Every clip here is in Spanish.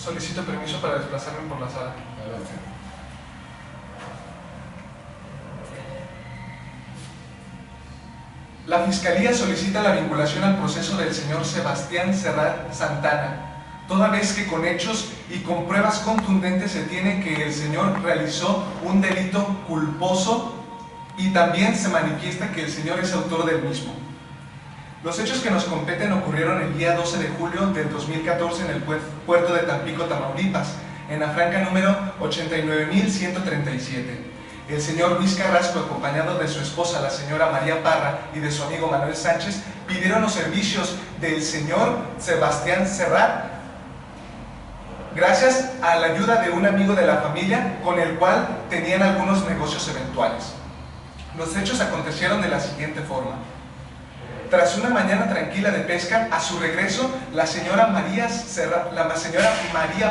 Solicito permiso para desplazarme por la sala. Adelante. La Fiscalía solicita la vinculación al proceso del señor Sebastián Serrat Santana, toda vez que con hechos y con pruebas contundentes se tiene que el señor realizó un delito culposo y también se manifiesta que el señor es autor del mismo. Los hechos que nos competen ocurrieron el día 12 de julio del 2014 en el puerto de Tampico, Tamaulipas, en la franca número 89.137. El señor Luis Carrasco, acompañado de su esposa, la señora María Parra, y de su amigo Manuel Sánchez, pidieron los servicios del señor Sebastián Serrat, gracias a la ayuda de un amigo de la familia con el cual tenían algunos negocios eventuales. Los hechos acontecieron de la siguiente forma. Tras una mañana tranquila de pesca, a su regreso, la señora María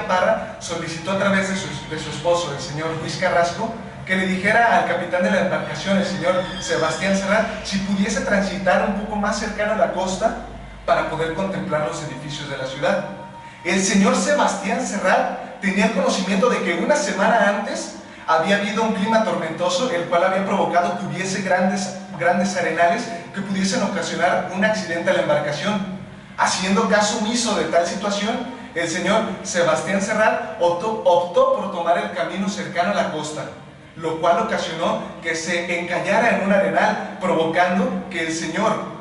Parra solicitó a través de su esposo, el señor Luis Carrasco, que le dijera al capitán de la embarcación, el señor Sebastián Serrat, si pudiese transitar un poco más cercano a la costa para poder contemplar los edificios de la ciudad. El señor Sebastián Serrat tenía el conocimiento de que una semana antes había habido un clima tormentoso, el cual había provocado que hubiese grandes arenales que pudiesen ocasionar un accidente a la embarcación. Haciendo caso omiso de tal situación, el señor Sebastián Serrat optó por tomar el camino cercano a la costa, lo cual ocasionó que se encallara en un arenal, provocando que el señor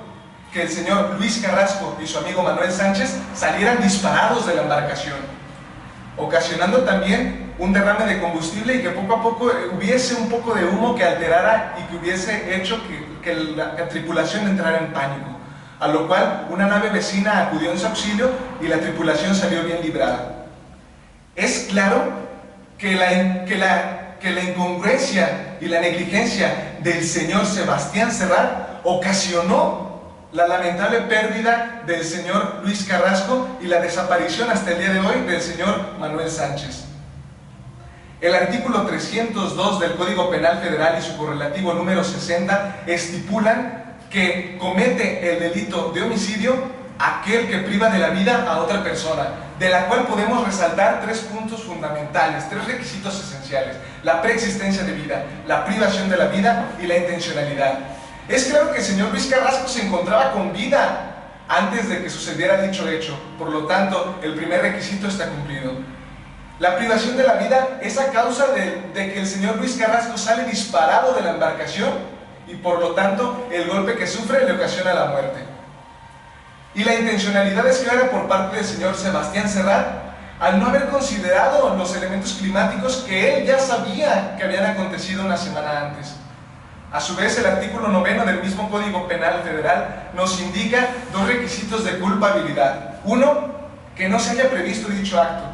Luis Carrasco y su amigo Manuel Sánchez salieran disparados de la embarcación, ocasionando también un derrame de combustible y que poco a poco hubiese un poco de humo que alterara y que hubiese hecho que la tripulación entrara en pánico, a lo cual una nave vecina acudió en su auxilio y la tripulación salió bien librada. Es claro que la incongruencia y la negligencia del señor Sebastián Serrat ocasionó la lamentable pérdida del señor Luis Carrasco y la desaparición hasta el día de hoy del señor Manuel Sánchez. El artículo 302 del Código Penal Federal y su correlativo número 60 estipulan que comete el delito de homicidio aquel que priva de la vida a otra persona, de la cual podemos resaltar tres puntos fundamentales, tres requisitos esenciales: la preexistencia de vida, la privación de la vida y la intencionalidad. Es claro que el señor Luis Carrasco se encontraba con vida antes de que sucediera dicho hecho, por lo tanto, el primer requisito está cumplido. La privación de la vida es a causa de que el señor Luis Carrasco sale disparado de la embarcación y por lo tanto el golpe que sufre le ocasiona la muerte. Y la intencionalidad es clara por parte del señor Sebastián Serrat al no haber considerado los elementos climáticos que él ya sabía que habían acontecido una semana antes. A su vez, el artículo 9 del mismo Código Penal Federal nos indica dos requisitos de culpabilidad. Uno, que no se haya previsto dicho acto.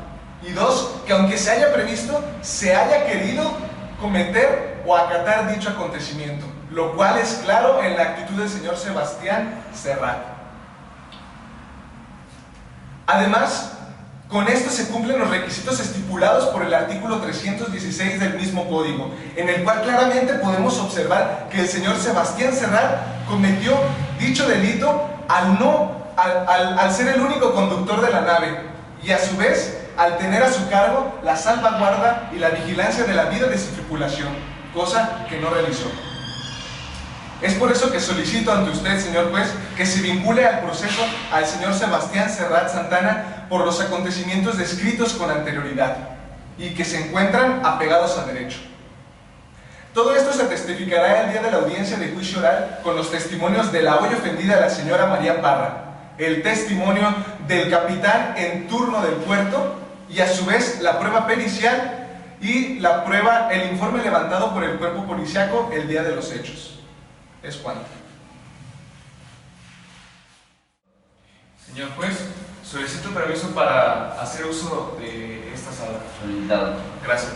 Y dos, que aunque se haya previsto, se haya querido cometer o acatar dicho acontecimiento, lo cual es claro en la actitud del señor Sebastián Serrat. Además, con esto se cumplen los requisitos estipulados por el artículo 316 del mismo código, en el cual claramente podemos observar que el señor Sebastián Serrat cometió dicho delito al ser el único conductor de la nave y a su vez al tener a su cargo la salvaguarda y la vigilancia de la vida de su tripulación, cosa que no realizó. Es por eso que solicito ante usted, señor juez, que se vincule al proceso al señor Sebastián Serrat Santana por los acontecimientos descritos con anterioridad y que se encuentran apegados a derecho. Todo esto se testificará el día de la audiencia de juicio oral con los testimonios de la hoy ofendida, la señora María Parra, el testimonio del capitán en turno del puerto y a su vez la prueba pericial y el informe levantado por el cuerpo policíaco el día de los hechos. Es cuanto. Señor juez, solicito permiso para hacer uso de esta sala. Solicitado. Gracias.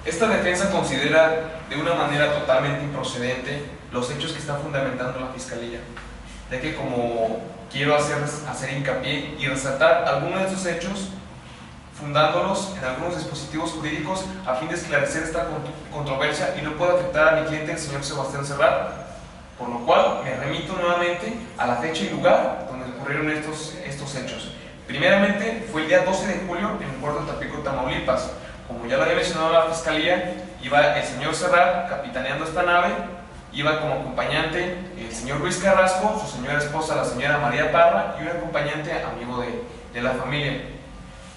Esta defensa considera de una manera totalmente improcedente los hechos que está fundamentando la Fiscalía, ya que como quiero hacer hincapié y resaltar algunos de esos hechos, fundándolos en algunos dispositivos jurídicos a fin de esclarecer esta controversia y no puede afectar a mi cliente, el señor Sebastián Serrat, por lo cual me remito nuevamente a la fecha y lugar donde el ocurrieron estos hechos. Primeramente fue el día 12 de julio en el puerto de Tampico, Tamaulipas. Como ya lo había mencionado la fiscalía, iba el señor Serrat capitaneando esta nave, iba como acompañante el señor Luis Carrasco, su señora esposa, la señora María Parra, y un acompañante amigo de la familia.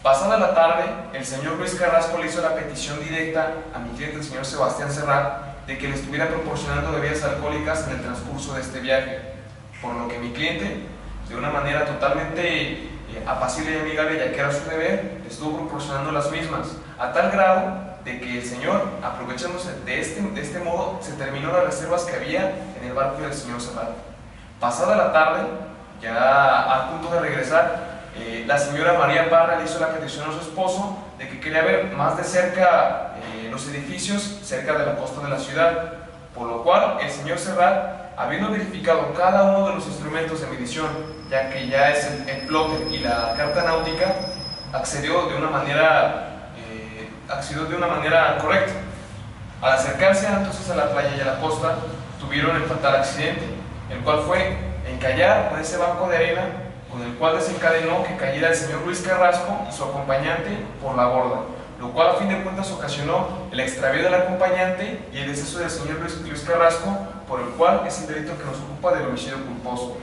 Pasada la tarde, el señor Luis Carrasco le hizo la petición directa a mi cliente, el señor Sebastián Serrat, de que le estuviera proporcionando bebidas alcohólicas en el transcurso de este viaje, por lo que mi cliente, de una manera totalmente apacible y amigable, ya que era su deber, le estuvo proporcionando las mismas, a tal grado de que el señor, aprovechándose de este modo, se terminó las reservas que había en el barco del señor Serrat. Pasada la tarde, ya a punto de regresar, la señora María Parra le hizo la petición a su esposo de que quería ver más de cerca los edificios cerca de la costa de la ciudad, por lo cual el señor Serrat, habiendo verificado cada uno de los instrumentos de medición, ya que ya es el plotter y la carta náutica, accedió de una manera correcta. Al acercarse entonces a la playa y a la costa, tuvieron el fatal accidente, el cual fue encallar con ese banco de arena, con el cual desencadenó que cayera el señor Luis Carrasco y su acompañante por la borda, lo cual a fin de cuentas ocasionó el extravío del acompañante y el deceso del señor Luis Carrasco, por el cual es el delito que nos ocupa del homicidio culposo.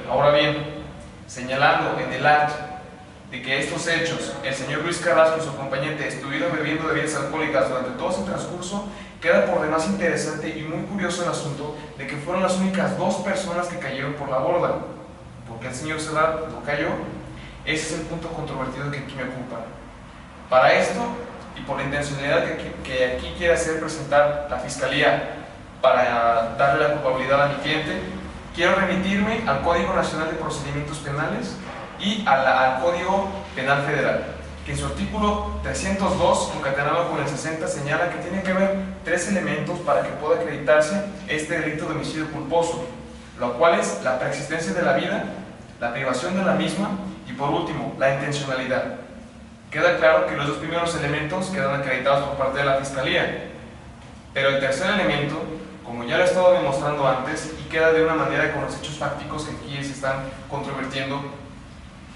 Ahora bien, señalando en el acto de que estos hechos, el señor Luis Carrasco y su acompañante estuvieron bebiendo bebidas alcohólicas durante todo ese transcurso, queda por demás interesante y muy curioso el asunto de que fueron las únicas dos personas que cayeron por la borda. ¿Por qué el señor Serrat no cayó? Ese es el punto controvertido que aquí me ocupa. Para esto, y por la intencionalidad que aquí quiere hacer presentar la Fiscalía para darle la culpabilidad a mi cliente, quiero remitirme al Código Nacional de Procedimientos Penales y al Código Penal Federal, que en su artículo 302, concatenado con el 60, señala que tiene que haber tres elementos para que pueda acreditarse este delito de homicidio culposo, lo cual es la preexistencia de la vida, la privación de la misma y, por último, la intencionalidad. Queda claro que los dos primeros elementos quedan acreditados por parte de la Fiscalía, pero el tercer elemento, como ya lo he estado demostrando antes y queda de una manera con los hechos fácticos que aquí se están controvertiendo,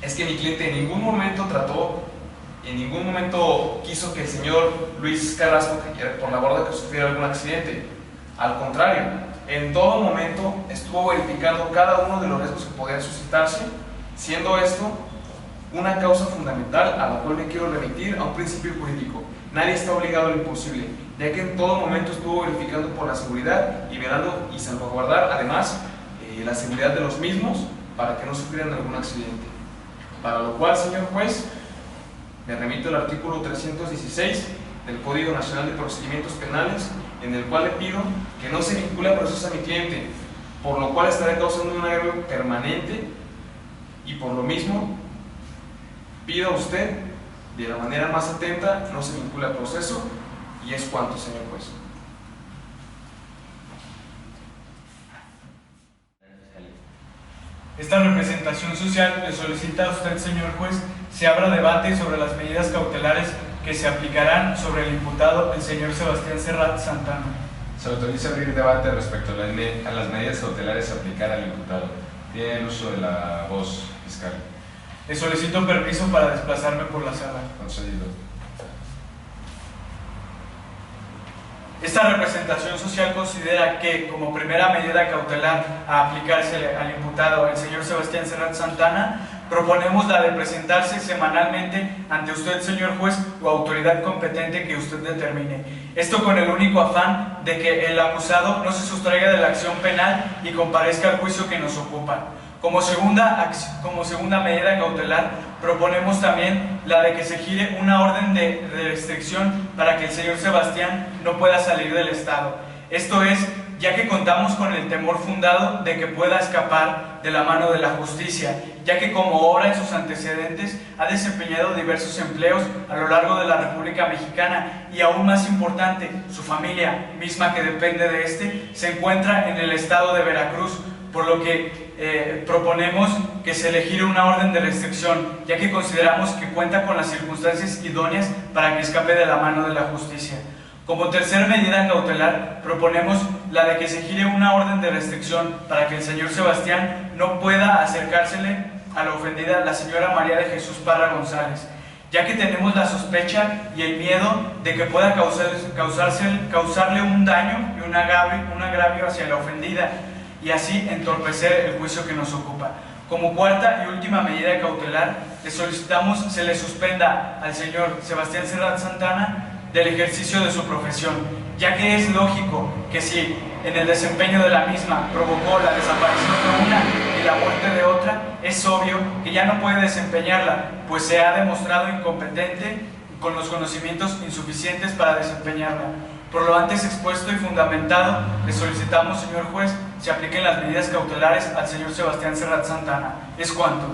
es que mi cliente en ningún momento quiso que el señor Luis Carrasco cayera por la borda, que sufriera algún accidente. Al contrario, en todo momento estuvo verificando cada uno de los riesgos que podían suscitarse, siendo esto una causa fundamental a la cual me quiero remitir a un principio jurídico. Nadie está obligado a lo imposible, ya que en todo momento estuvo verificando por la seguridad y velando y salvaguardar además la seguridad de los mismos para que no sufrieran algún accidente. Para lo cual, señor juez, me remito al artículo 316 del Código Nacional de Procedimientos Penales, en el cual le pido que no se vincule a proceso a mi cliente, por lo cual estaré causando un agravio permanente y por lo mismo pido a usted de la manera más atenta no se vincule al proceso, y es cuanto, señor juez. Esta representación social le solicita a usted, señor juez, se abra debate sobre las medidas cautelares que se aplicarán sobre el imputado, el señor Sebastián Serrat Santana. Se autoriza abrir debate respecto a las medidas cautelares a aplicar al imputado. Tiene el uso de la voz, fiscal. Le solicito permiso para desplazarme por la sala. Concedido. Esta representación social considera que, como primera medida cautelar a aplicarse al imputado, el señor Sebastián Serrat Santana, proponemos la de presentarse semanalmente ante usted, señor juez, o autoridad competente que usted determine. Esto con el único afán de que el acusado no se sustraiga de la acción penal y comparezca al juicio que nos ocupa. Como segunda medida cautelar, proponemos también la de que se gire una orden de restricción para que el señor Sebastián no pueda salir del estado. Esto es, ya que contamos con el temor fundado de que pueda escapar de la mano de la justicia, ya que como obra en sus antecedentes ha desempeñado diversos empleos a lo largo de la República Mexicana y, aún más importante, su familia, misma que depende de este, se encuentra en el estado de Veracruz, por lo que proponemos que se le gire una orden de restricción, ya que consideramos que cuenta con las circunstancias idóneas para que escape de la mano de la justicia. Como tercera medida cautelar, proponemos la de que se gire una orden de restricción para que el señor Sebastián no pueda acercársele a la ofendida, la señora María de Jesús Parra González, ya que tenemos la sospecha y el miedo de que pueda causarle un daño y un agravio hacia la ofendida y así entorpecer el juicio que nos ocupa. Como cuarta y última medida cautelar, le solicitamos se le suspenda al señor Sebastián Serrat Santana del ejercicio de su profesión, ya que es lógico que si en el desempeño de la misma provocó la desaparición de una y la muerte de otra, es obvio que ya no puede desempeñarla, pues se ha demostrado incompetente con los conocimientos insuficientes para desempeñarla. Por lo antes expuesto y fundamentado, le solicitamos, señor juez, se apliquen las medidas cautelares al señor Sebastián Serrat Santana. ¿Es cuanto?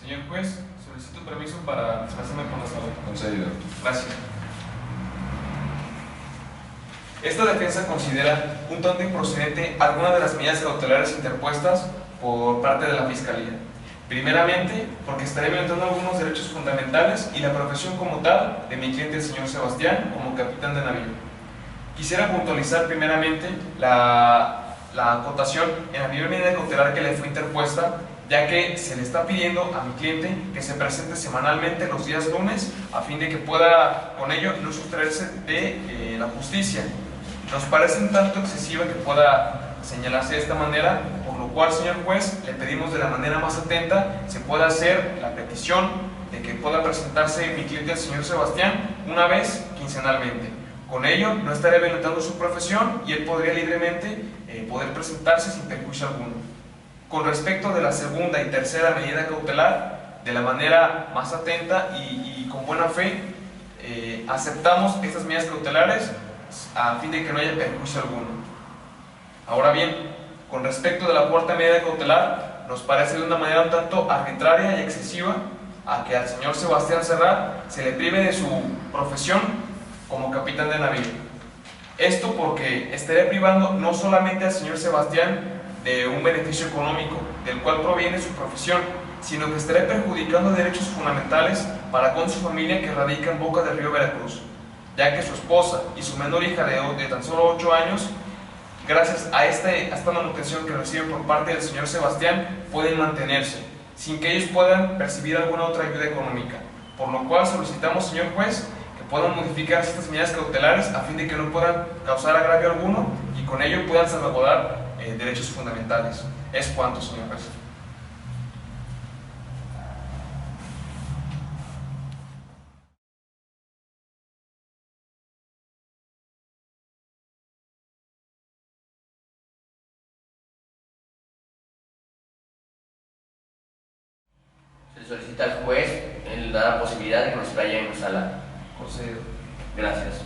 Señor juez, solicito permiso para desplazarme por la sala. Concedido. Gracias. Esta defensa considera un tanto improcedente algunas de las medidas cautelares interpuestas por parte de la Fiscalía. Primeramente, porque estaría violentando algunos derechos fundamentales y la profesión como tal de mi cliente, el señor Sebastián, como capitán de navío. Quisiera puntualizar primeramente la acotación en la primera medida cautelar que le fue interpuesta, ya que se le está pidiendo a mi cliente que se presente semanalmente los días lunes a fin de que pueda con ello no sustraerse de la justicia. Nos parece un tanto excesiva que pueda señalarse de esta manera, por lo cual, señor juez, le pedimos de la manera más atenta se pueda hacer la petición de que pueda presentarse mi cliente, el señor Sebastián, una vez quincenalmente. Con ello no estaría violentando su profesión y él podría libremente poder presentarse sin perjuicio alguno. Con respecto de la segunda y tercera medida cautelar, de la manera más atenta y con buena fe, aceptamos estas medidas cautelares a fin de que no haya perjuicio alguno. Ahora bien, con respecto de la cuarta medida cautelar, nos parece de una manera un tanto arbitraria y excesiva a que al señor Sebastián Serrat se le prive de su profesión como capitán de navío. Esto porque estaría privando no solamente al señor Sebastián de un beneficio económico del cual proviene su profesión, sino que estaría perjudicando derechos fundamentales para con su familia que radica en Boca del Río, Veracruz, ya que su esposa y su menor hija de tan solo 8 años, gracias a esta manutención que reciben por parte del señor Sebastián, pueden mantenerse, sin que ellos puedan percibir alguna otra ayuda económica. Por lo cual solicitamos, señor juez, que puedan modificar estas medidas cautelares a fin de que no puedan causar agravio alguno y con ello puedan salvaguardar derechos fundamentales. Es cuanto, señor juez. Se solicita al juez el dar la posibilidad de que nos vaya en sala. Concedido. Gracias.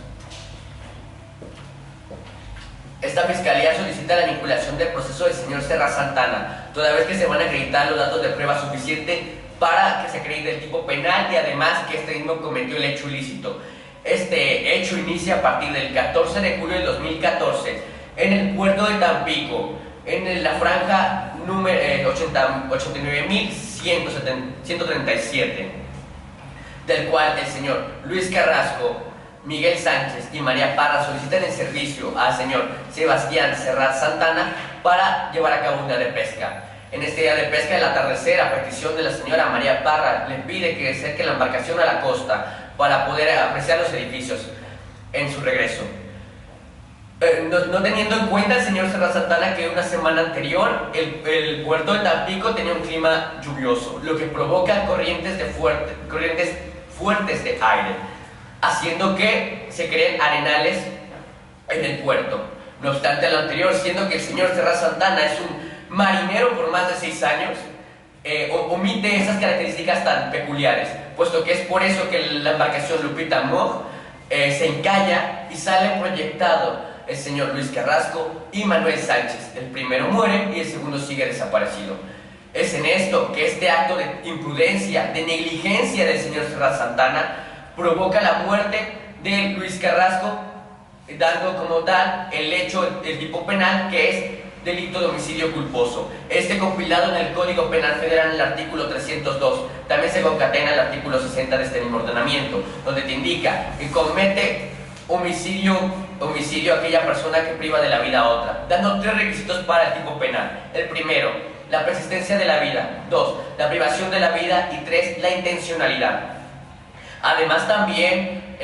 Esta fiscalía solicita la vinculación del proceso del señor Serrat Santana, toda vez que se van a acreditar los datos de prueba suficiente para que se acredite el tipo penal y además que este mismo cometió el hecho ilícito. Este hecho inicia a partir del 14 de julio del 2014 en el puerto de Tampico, en la franja número 89.137, del cual el señor Luis Carrasco, Miguel Sánchez y María Parra solicitan el servicio al señor Sebastián Serrat Santana para llevar a cabo un día de pesca. En este día de pesca, al atardecer, a petición de la señora María Parra, le pide que acerque la embarcación a la costa para poder apreciar los edificios en su regreso. No teniendo en cuenta el señor Serrat Santana que una semana anterior el puerto de Tampico tenía un clima lluvioso, lo que provoca corrientes fuertes de aire, haciendo que se creen arenales en el puerto. No obstante lo anterior, siendo que el señor Serrat Santana es un marinero por más de 6 años, omite esas características tan peculiares, puesto que es por eso que la embarcación Lupita Moj se encalla y sale proyectado el señor Luis Carrasco y Manuel Sánchez. El primero muere y el segundo sigue desaparecido. Es en esto que este acto de imprudencia, de negligencia del señor Serrat Santana provoca la muerte de Luis Carrasco, dando como tal el hecho, el tipo penal, que es delito de homicidio culposo. Este compilado en el Código Penal Federal en el artículo 302, también se concatena el artículo 60 de este mismo ordenamiento, donde te indica que comete homicidio a aquella persona que priva de la vida a otra, dando 3 requisitos para el tipo penal. El primero, la persistencia de la vida. 2, la privación de la vida. Y 3, la intencionalidad. Además también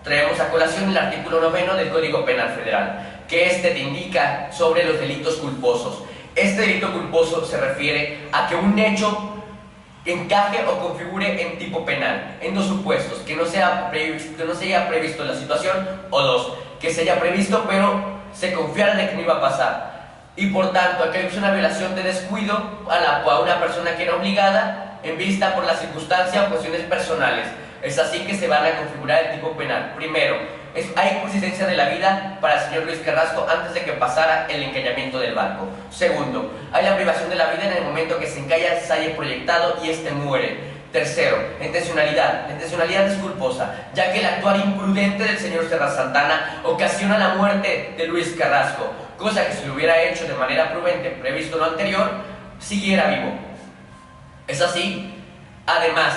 traemos a colación el artículo 9 del Código Penal Federal, que te indica sobre los delitos culposos. Este delito culposo se refiere a que un hecho encaje o configure en tipo penal, en 2 supuestos: que no se haya previsto la situación, o 2, que se haya previsto pero se confiara de que no iba a pasar. Y por tanto, aquí es una violación de descuido a una persona que era obligada en vista por la circunstancia o cuestiones personales. Es así que se van a configurar el tipo penal. Primero, hay persistencia de la vida para el señor Luis Carrasco antes de que pasara el encallamiento del barco. Segundo, hay la privación de la vida en el momento que se encalla, se haya proyectado y muere. Tercero, la intencionalidad. La intencionalidad es culposa, ya que el actuar imprudente del señor Serrat Santana ocasiona la muerte de Luis Carrasco, cosa que si lo hubiera hecho de manera prudente, previsto lo anterior, siguiera vivo. Es así. Además,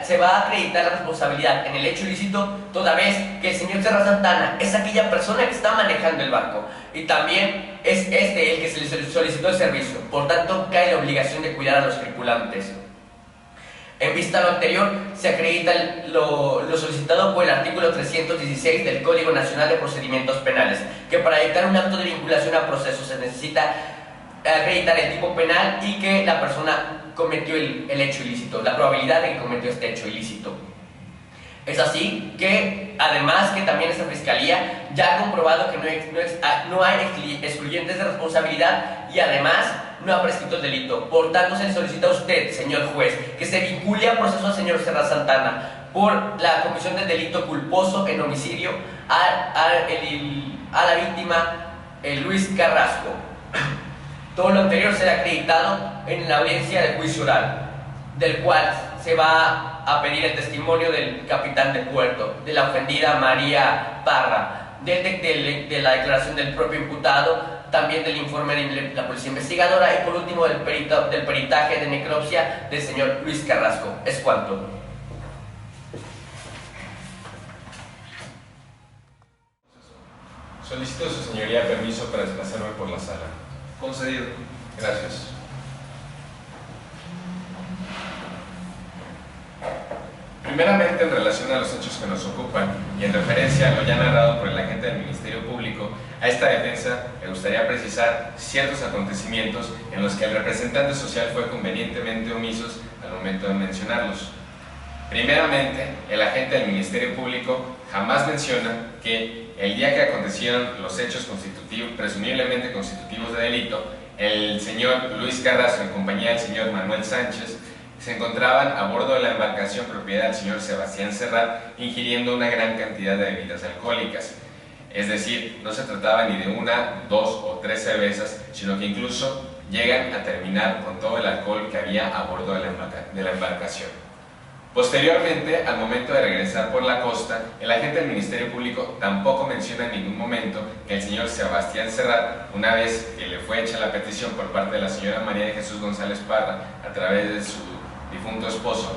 se va a acreditar la responsabilidad en el hecho ilícito toda vez que el señor Serrat Santana es aquella persona que está manejando el barco y también es de él que se le solicitó el servicio. Por tanto, cae la obligación de cuidar a los tripulantes. En vista a lo anterior, se acredita lo solicitado por el artículo 316 del Código Nacional de Procedimientos Penales, que para dictar un acto de vinculación a proceso se necesita acreditar el tipo penal y que la persona cometió el hecho ilícito, la probabilidad de que cometió este hecho ilícito. Es así que, además, que también esta fiscalía ya ha comprobado que no hay excluyentes de responsabilidad y además no ha prescrito el delito. Por tanto, se le solicita a usted, señor juez, que se vincule a proceso al señor Serrat Santana por la comisión del delito culposo en homicidio a la víctima Luis Carrasco. Todo lo anterior será acreditado en la audiencia de juicio oral, del cual se va a pedir el testimonio del capitán de puerto, de la ofendida María Parra, de la declaración del propio imputado, también del informe de la policía investigadora y por último del peritaje de necropsia del señor Luis Carrasco. Es cuanto. Solicito a su señoría permiso para desplazarme por la sala. Concedido. Gracias. Primeramente, en relación a los hechos que nos ocupan y en referencia a lo ya narrado por el agente del Ministerio Público, a esta defensa me gustaría precisar ciertos acontecimientos en los que el representante social fue convenientemente omisos al momento de mencionarlos. Primeramente, el agente del Ministerio Público jamás menciona que el día que acontecieron los hechos presumiblemente constitutivos de delito, el señor Luis Carrasco en compañía del señor Manuel Sánchez se encontraban a bordo de la embarcación propiedad del señor Sebastián Serrat ingiriendo una gran cantidad de bebidas alcohólicas. Es decir, no se trataba ni de 1, 2 o 3 cervezas, sino que incluso llegan a terminar con todo el alcohol que había a bordo de la embarcación. Posteriormente, al momento de regresar por la costa, el agente del Ministerio Público tampoco menciona en ningún momento que el señor Sebastián Serrat, una vez que le fue hecha la petición por parte de la señora María de Jesús González Parra a través de su difunto esposo,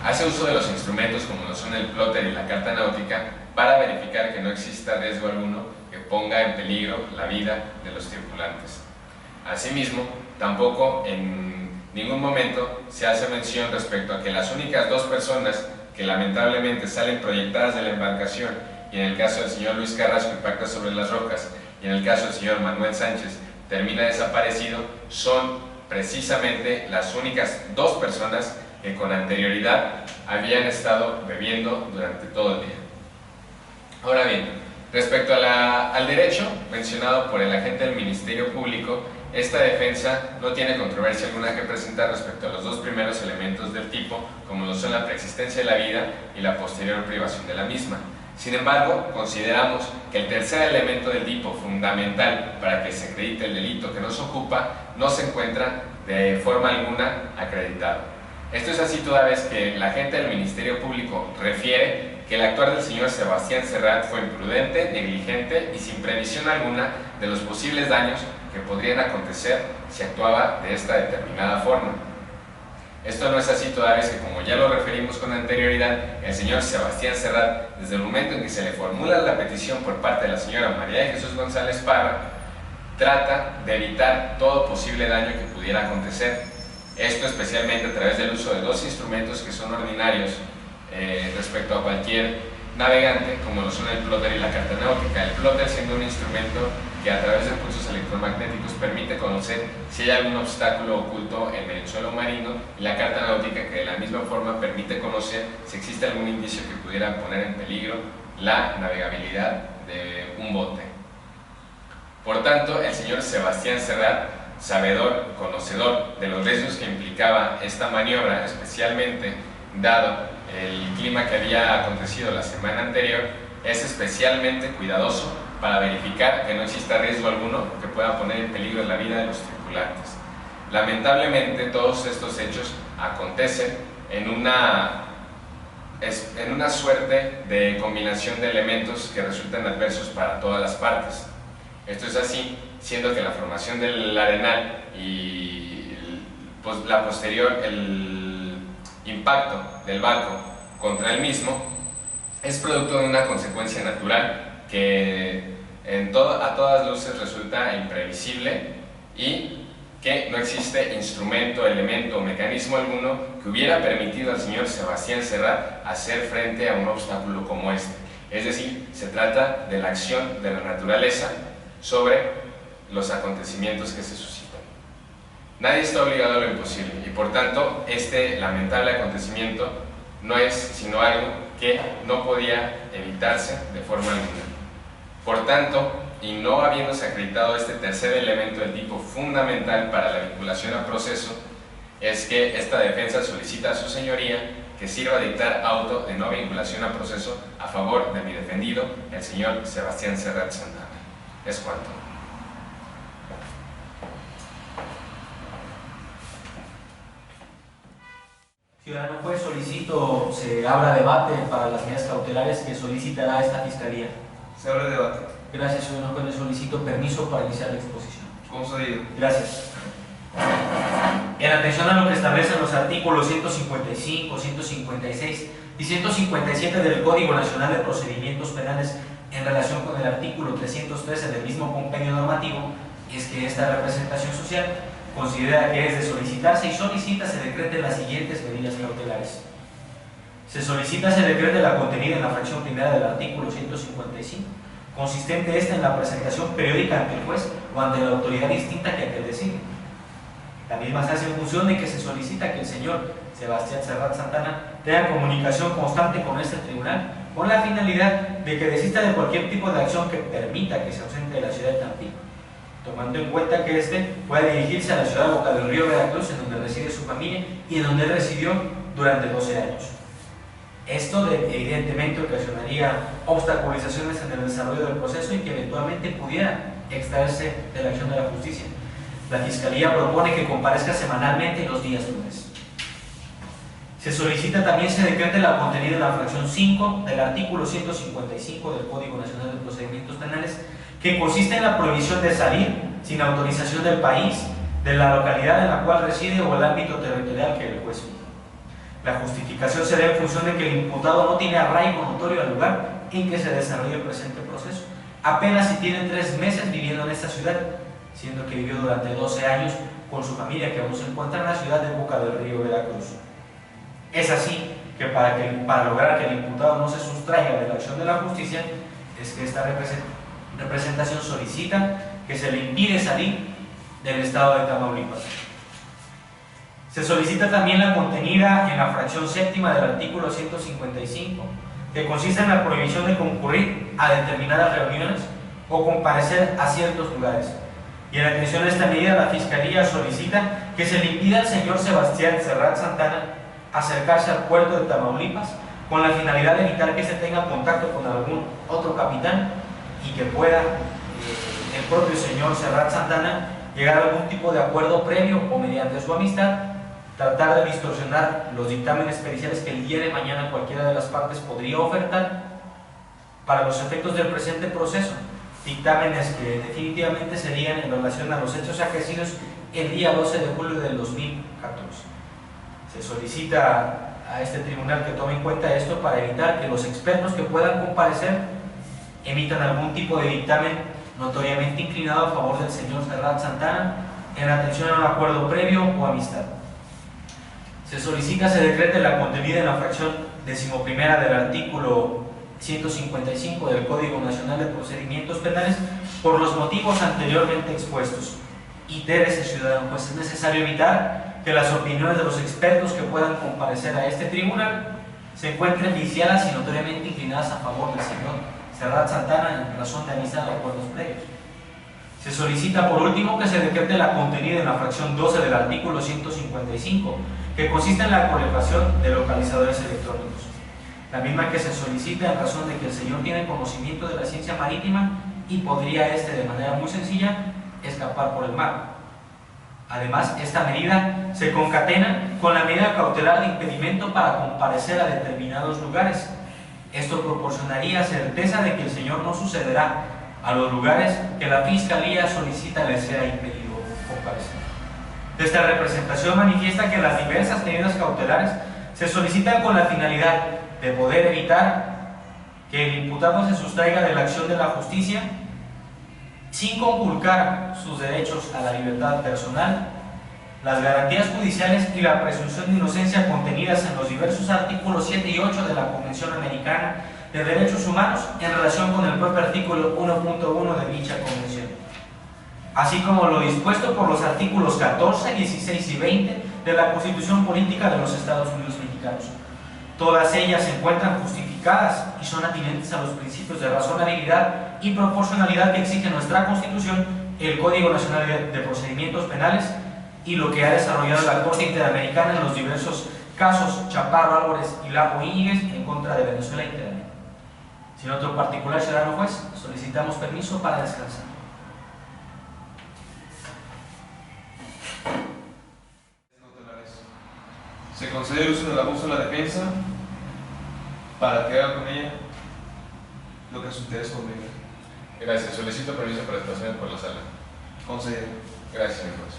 hace uso de los instrumentos como lo son el plotter y la carta náutica para verificar que no exista riesgo alguno que ponga en peligro la vida de los tripulantes. Asimismo, tampoco en ningún momento se hace mención respecto a que las únicas 2 personas que lamentablemente salen proyectadas de la embarcación, y en el caso del señor Luis Carrasco impacta sobre las rocas, y en el caso del señor Manuel Sánchez termina desaparecido, son precisamente las únicas 2 personas que con anterioridad habían estado bebiendo durante todo el día. Ahora bien, respecto al derecho mencionado por el agente del Ministerio Público, esta defensa no tiene controversia alguna que presentar respecto a los 2 primeros elementos del tipo, como lo son la preexistencia de la vida y la posterior privación de la misma. Sin embargo, consideramos que el tercer elemento del tipo, fundamental para que se acredite el delito que nos ocupa, no se encuentra de forma alguna acreditado. Esto es así toda vez que la agente del Ministerio Público refiere que el actuar del señor Sebastián Serrat fue imprudente, negligente y sin previsión alguna de los posibles daños que podrían acontecer si actuaba de esta determinada forma. Esto no es así toda vez que, como ya lo referimos con anterioridad, el señor Sebastián Serrat, desde el momento en que se le formula la petición por parte de la señora María de Jesús González Parra, trata de evitar todo posible daño que pudiera acontecer. Esto especialmente a través del uso de dos instrumentos que son ordinarios respecto a cualquier navegante, como lo son el plotter y la carta náutica. El plotter siendo un instrumento que a través de pulsos electromagnéticos permite conocer si hay algún obstáculo oculto en el suelo marino, y la carta náutica, que de la misma forma permite conocer si existe algún indicio que pudiera poner en peligro la navegabilidad de un bote. Por tanto, el señor Sebastián Serrat, sabedor, conocedor de los riesgos que implicaba esta maniobra, especialmente dado el clima que había acontecido la semana anterior, es especialmente cuidadoso para verificar que no exista riesgo alguno que pueda poner en peligro la vida de los tripulantes. Lamentablemente, todos estos hechos acontecen en una suerte de combinación de elementos que resultan adversos para todas las partes. Esto es así, siendo que la formación del arenal y la posterior, el impacto del barco contra el mismo es producto de una consecuencia natural que a todas luces resulta imprevisible, y que no existe instrumento, elemento o mecanismo alguno que hubiera permitido al señor Sebastián Serrat hacer frente a un obstáculo como este. Es decir, se trata de la acción de la naturaleza sobre los acontecimientos que se suscitan. Nadie está obligado a lo imposible, y por tanto este lamentable acontecimiento no es sino algo que no podía evitarse de forma alguna. Por tanto, y no habiéndose acreditado este tercer elemento del tipo fundamental para la vinculación al proceso, es que esta defensa solicita a su señoría que sirva dictar auto de no vinculación al proceso a favor de mi defendido, el señor Sebastián Serrat Santana. Es cuanto. Ciudadano juez, solicito se abra debate para las medidas cautelares que solicitará esta Fiscalía. Se abre debate. Gracias, ciudadano juez. Le solicito permiso para iniciar la exposición. Concedido. Gracias. En atención a lo que establecen los artículos 155, 156 y 157 del Código Nacional de Procedimientos Penales en relación con el artículo 313 del mismo compendio normativo, es que esta representación social considera que es de solicitarse y solicita se decreten las siguientes medidas cautelares. Se solicita se decrete la contenida en la fracción primera del artículo 155, consistente esta en la presentación periódica ante el juez o ante la autoridad distinta que aquel decide. La misma se hace en función de que se solicita que el señor Sebastián Serrat Santana tenga comunicación constante con este tribunal con la finalidad de que desista de cualquier tipo de acción que permita que se ausente de la ciudad de Tampico, tomando en cuenta que éste pueda dirigirse a la ciudad de Boca del Río, Veracruz, en donde reside su familia y en donde él residió durante 12 años. Esto evidentemente ocasionaría obstaculizaciones en el desarrollo del proceso y que eventualmente pudiera extraerse de la acción de la justicia. La Fiscalía propone que comparezca semanalmente los días lunes. Se solicita también se decrete la contenida en la fracción 5 del artículo 155 del Código Nacional de Procedimientos Penales, que consiste en la prohibición de salir sin autorización del país, de la localidad en la cual reside o el ámbito territorial que el juez fija. La justificación se da en función de que el imputado no tiene arraigo notorio al lugar en que se desarrolla el presente proceso, apenas si tiene 3 meses viviendo en esta ciudad, siendo que vivió durante 12 años con su familia que aún se encuentra en la ciudad de Boca del Río, Veracruz. Es así que para lograr que el imputado no se sustraiga de la acción de la justicia, es que esta representación solicita que se le impide salir del estado de Tamaulipas. Se solicita también la contenida en la fracción séptima del artículo 155, que consiste en la prohibición de concurrir a determinadas reuniones o comparecer a ciertos lugares. Y en atención a esta medida, la Fiscalía solicita que se le impida al señor Sebastián Serrat Santana acercarse al puerto de Tamaulipas con la finalidad de evitar que se tenga contacto con algún otro capitán y que pueda el propio señor Serrat Santana llegar a algún tipo de acuerdo previo o mediante su amistad tratar de distorsionar los dictámenes periciales que el día de mañana cualquiera de las partes podría ofertar para los efectos del presente proceso, dictámenes que definitivamente serían en relación a los hechos acaecidos el día 12 de julio del 2014. Se solicita a este tribunal que tome en cuenta esto para evitar que los expertos que puedan comparecer emitan algún tipo de dictamen notoriamente inclinado a favor del señor Serrat Santana en atención a un acuerdo previo o amistad. Se solicita se decrete la contenida en la fracción 11ª del artículo 155 del Código Nacional de Procedimientos Penales por los motivos anteriormente expuestos. Itérese, ciudadano, pues es necesario evitar que las opiniones de los expertos que puedan comparecer a este tribunal se encuentren viciadas y notoriamente inclinadas a favor del señor Serrat Santana en razón de amistad o acuerdos previos. Se solicita por último que se decrete la contenida en la fracción 12 del artículo 155, que consiste en la colocación de localizadores electrónicos. La misma que se solicita en razón de que el señor tiene conocimiento de la ciencia marítima y podría de manera muy sencilla escapar por el mar. Además, esta medida se concatena con la medida cautelar de impedimento para comparecer a determinados lugares. Esto proporcionaría certeza de que el señor no sucederá a los lugares que la Fiscalía solicita le sea impedido comparecer. Esta representación manifiesta que las diversas medidas cautelares se solicitan con la finalidad de poder evitar que el imputado se sustraiga de la acción de la justicia sin conculcar sus derechos a la libertad personal, las garantías judiciales y la presunción de inocencia contenidas en los diversos artículos 7 y 8 de la Convención Americana de Derechos Humanos en relación con el propio artículo 1.1 de dicha convención, así como lo dispuesto por los artículos 14, 16 y 20 de la Constitución Política de los Estados Unidos Mexicanos. Todas ellas se encuentran justificadas y son atinentes a los principios de razonabilidad y proporcionalidad que exige nuestra Constitución, el Código Nacional de Procedimientos Penales y lo que ha desarrollado la Corte Interamericana en los diversos casos Chaparro, Álvarez y Lapo Íñiguez en contra de Venezuela e Interamericana. Sin otro particular, ciudadano juez, solicitamos permiso para descansar. Se concede el uso del abuso a la defensa para que haga con ella lo que a su interés convenga. Gracias. Solicito permiso para desplazarme por la sala. Concedido. Gracias, señor juez.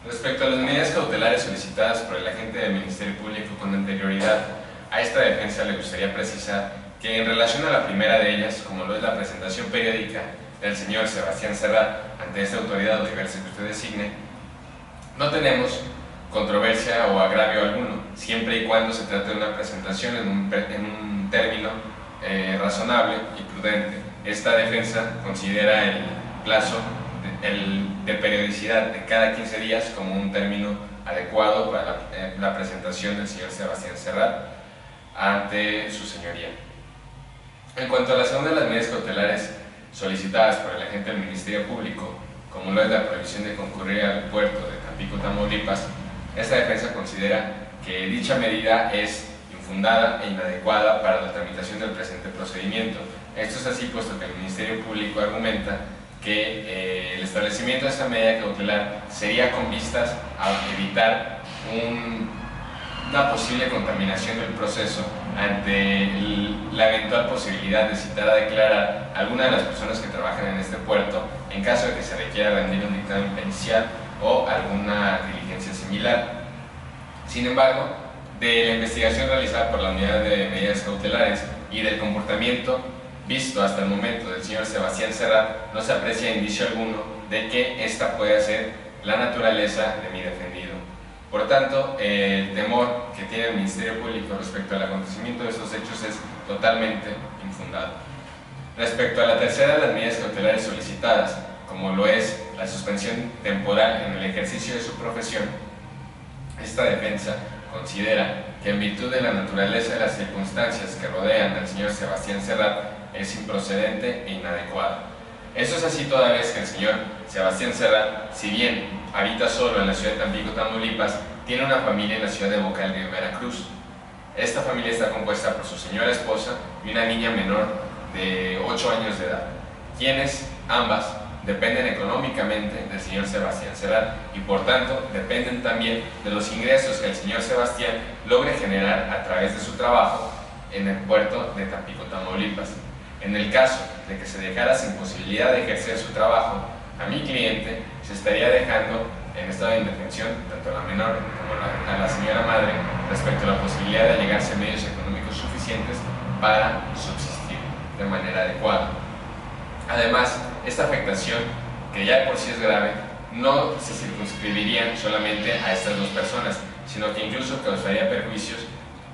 Respecto a las medidas cautelares solicitadas por el agente del Ministerio Público con anterioridad, a esta defensa le gustaría precisar que en relación a la primera de ellas, como lo es la presentación periódica del señor Sebastián Serrat ante esta autoridad o diversa que usted designe, no tenemos controversia o agravio alguno, siempre y cuando se trate de una presentación en un término razonable y prudente. Esta defensa considera el plazo de periodicidad de cada 15 días como un término adecuado para la presentación del señor Sebastián Serrat ante su señoría. En cuanto a la segunda de las medidas cautelares solicitadas por el agente del Ministerio Público, como lo es la prohibición de concurrir al puerto de Tampico, Tamaulipas, esta defensa considera que dicha medida es infundada e inadecuada para la tramitación del presente procedimiento. Esto es así puesto que el Ministerio Público argumenta que el establecimiento de esta medida cautelar sería con vistas a evitar una posible contaminación del proceso ante la eventual posibilidad de citar a declarar a alguna de las personas que trabajan en este puerto en caso de que se requiera rendir un dictamen pericial o alguna diligencia similar. Sin embargo, de la investigación realizada por la Unidad de Medidas Cautelares y del comportamiento visto hasta el momento del señor Sebastián Serrat, no se aprecia indicio alguno de que esta pueda ser la naturaleza de mi defendido. Por tanto, el temor que tiene el Ministerio Público respecto al acontecimiento de estos hechos es totalmente infundado. Respecto a la tercera de las medidas cautelares solicitadas, como lo es la suspensión temporal en el ejercicio de su profesión, esta defensa considera que en virtud de la naturaleza de las circunstancias que rodean al señor Sebastián Serrat es improcedente e inadecuada. Esto es así toda vez que el señor Sebastián Serrat, si bien habita solo en la ciudad de Tampico, Tamaulipas, tiene una familia en la ciudad de Bocal de Veracruz. Esta familia está compuesta por su señora esposa y una niña menor de 8 años de edad, quienes ambas dependen económicamente del señor Sebastián Serrat y por tanto dependen también de los ingresos que el señor Sebastián logre generar a través de su trabajo en el puerto de Tampico, Tamaulipas. En el caso de que se dejara sin posibilidad de ejercer su trabajo a mi cliente, se estaría dejando en estado de indefensión tanto a la menor como a la señora madre respecto a la posibilidad de allegarse a medios económicos suficientes para subsistir de manera adecuada. Además, esta afectación, que ya de por sí es grave, no se circunscribiría solamente a estas dos personas, sino que incluso causaría perjuicios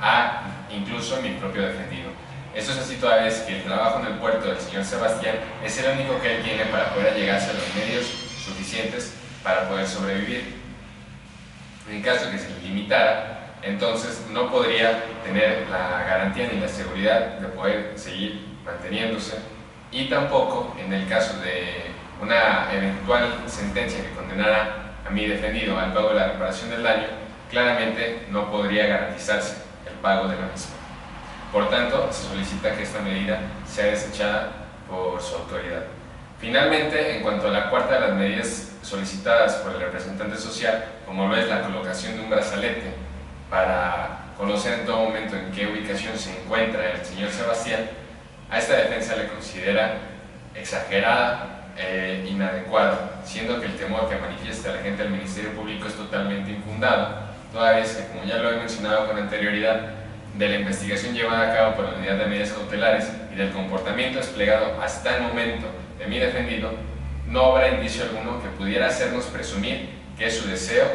a incluso mi propio defendido. Esto es así toda vez que el trabajo en el puerto del señor Sebastián es el único que él tiene para poder allegarse a los medios suficientes para poder sobrevivir. En caso que se le limitara, entonces no podría tener la garantía ni la seguridad de poder seguir manteniéndose, y tampoco en el caso de una eventual sentencia que condenara a mi defendido al pago de la reparación del daño, claramente no podría garantizarse el pago de la misma. Por tanto, se solicita que esta medida sea desechada por su autoridad. Finalmente, en cuanto a la cuarta de las medidas solicitadas por el representante social, como lo es la colocación de un brazalete para conocer en todo momento en qué ubicación se encuentra el señor Sebastián, a esta defensa le considera exagerada e inadecuada, siendo que el temor que manifiesta la gente del Ministerio Público es totalmente infundado, toda vez que, como ya lo he mencionado con anterioridad, de la investigación llevada a cabo por la Unidad de Medidas Cautelares y del comportamiento desplegado hasta el momento de mi defendido, no habrá indicio alguno que pudiera hacernos presumir que es su deseo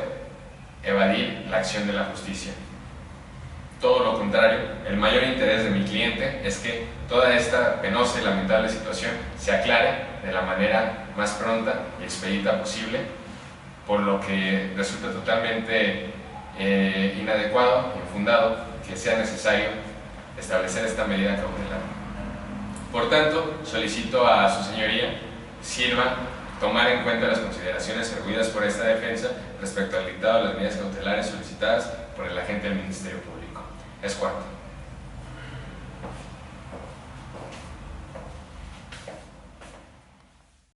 evadir la acción de la justicia. Todo lo contrario, el mayor interés de mi cliente es que toda esta penosa y lamentable situación se aclare de la manera más pronta y expedita posible, por lo que resulta totalmente inadecuado e infundado que sea necesario establecer esta medida cautelar. Por tanto, solicito a su señoría sirva tomar en cuenta las consideraciones arguidas por esta defensa respecto al dictado de las medidas cautelares solicitadas por el agente del Ministerio Público. Es cuarto.